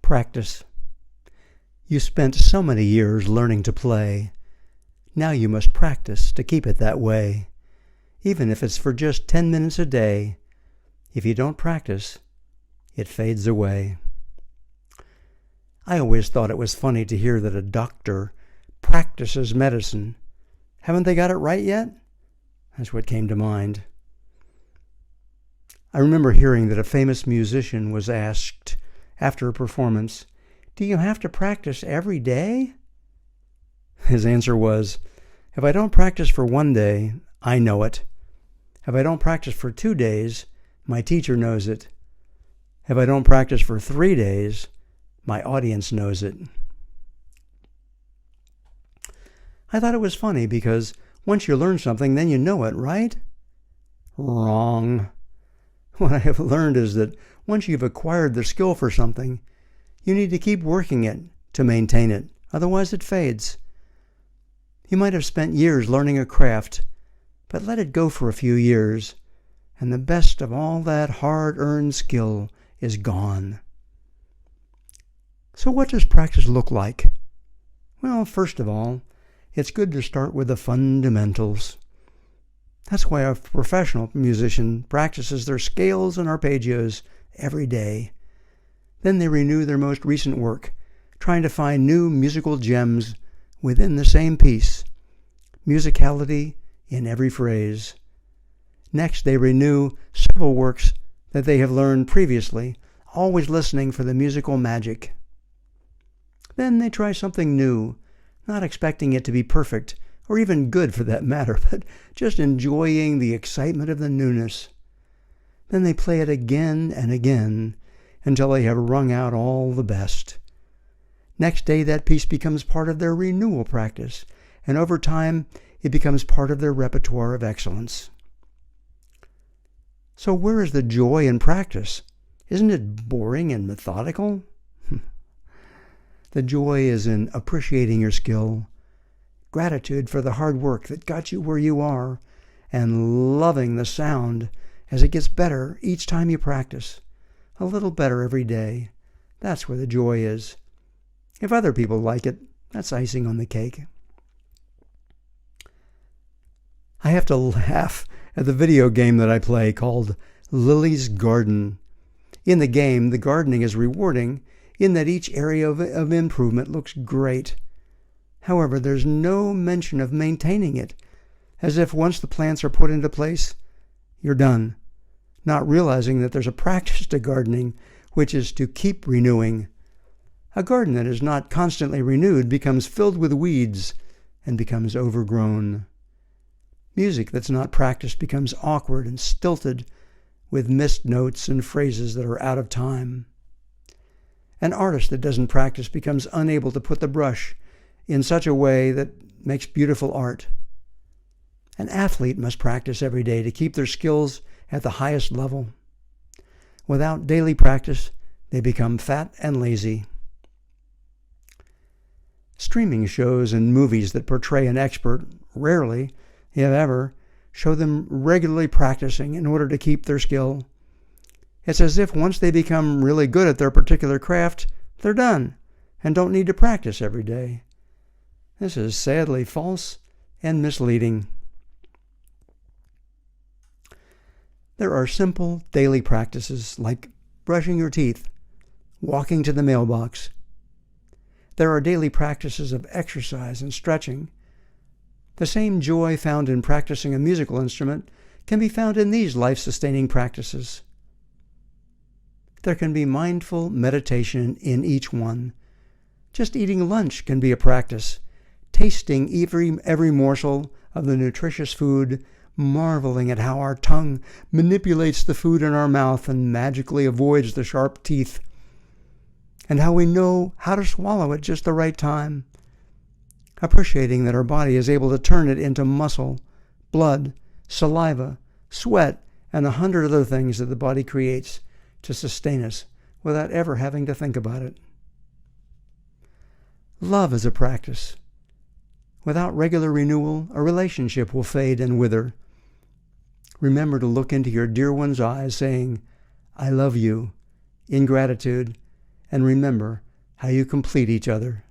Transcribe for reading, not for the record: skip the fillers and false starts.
Practice. You spent so many years learning to play. Now you must practice to keep it that way, even if it's for just 10 minutes a day. If you don't practice, it fades away. I always thought it was funny to hear that a doctor practices medicine. Haven't they got it right yet? That's what came to mind. I remember hearing that a famous musician was asked after a performance, "Do you have to practice every day?" His answer was, "If I don't practice for 1 day, I know it. If I don't practice for 2 days, my teacher knows it. If I don't practice for 3 days, my audience knows it." I thought it was funny because once you learn something, then you know it, right? Wrong. What I have learned is that once you've acquired the skill for something, you need to keep working it to maintain it. Otherwise it fades. You might have spent years learning a craft, but let it go for a few years, and the best of all that hard-earned skill is gone. So what does practice look like? Well, first of all, it's good to start with the fundamentals. That's why a professional musician practices their scales and arpeggios every day. Then they renew their most recent work, trying to find new musical gems within the same piece, musicality in every phrase. Next, they renew several works that they have learned previously, always listening for the musical magic. Then they try something new, not expecting it to be perfect, or even good for that matter, but just enjoying the excitement of the newness. Then they play it again and again until they have wrung out all the best. Next day, that piece becomes part of their renewal practice, and over time, it becomes part of their repertoire of excellence. So where is the joy in practice? Isn't it boring and methodical? The joy is in appreciating your skill, gratitude for the hard work that got you where you are, and loving the sound as it gets better each time you practice. A little better every day. That's where the joy is. If other people like it, that's icing on the cake. I have to laugh at the video game that I play called Lily's Garden. In the game, the gardening is rewarding in that each area of improvement looks great. However, there's no mention of maintaining it, as if once the plants are put into place, you're done, not realizing that there's a practice to gardening, which is to keep renewing. A garden that is not constantly renewed becomes filled with weeds and becomes overgrown. Music that's not practiced becomes awkward and stilted, with missed notes and phrases that are out of time. An artist that doesn't practice becomes unable to put the brush in such a way that makes beautiful art. An athlete must practice every day to keep their skills at the highest level. Without daily practice, they become fat and lazy. Streaming shows and movies that portray an expert rarely, if ever, show them regularly practicing in order to keep their skill. It's as if once they become really good at their particular craft, they're done and don't need to practice every day. This is sadly false and misleading. There are simple daily practices like brushing your teeth, walking to the mailbox. There are daily practices of exercise and stretching. The same joy found in practicing a musical instrument can be found in these life-sustaining practices. There can be mindful meditation in each one. Just eating lunch can be a practice, tasting every morsel of the nutritious food, marveling at how our tongue manipulates the food in our mouth and magically avoids the sharp teeth, and how we know how to swallow at just the right time, appreciating that our body is able to turn it into muscle, blood, saliva, sweat, and 100 other things that the body creates to sustain us without ever having to think about it. Love is a practice. Without regular renewal, a relationship will fade and wither. Remember to look into your dear one's eyes saying, "I love you," in gratitude, and remember how you complete each other.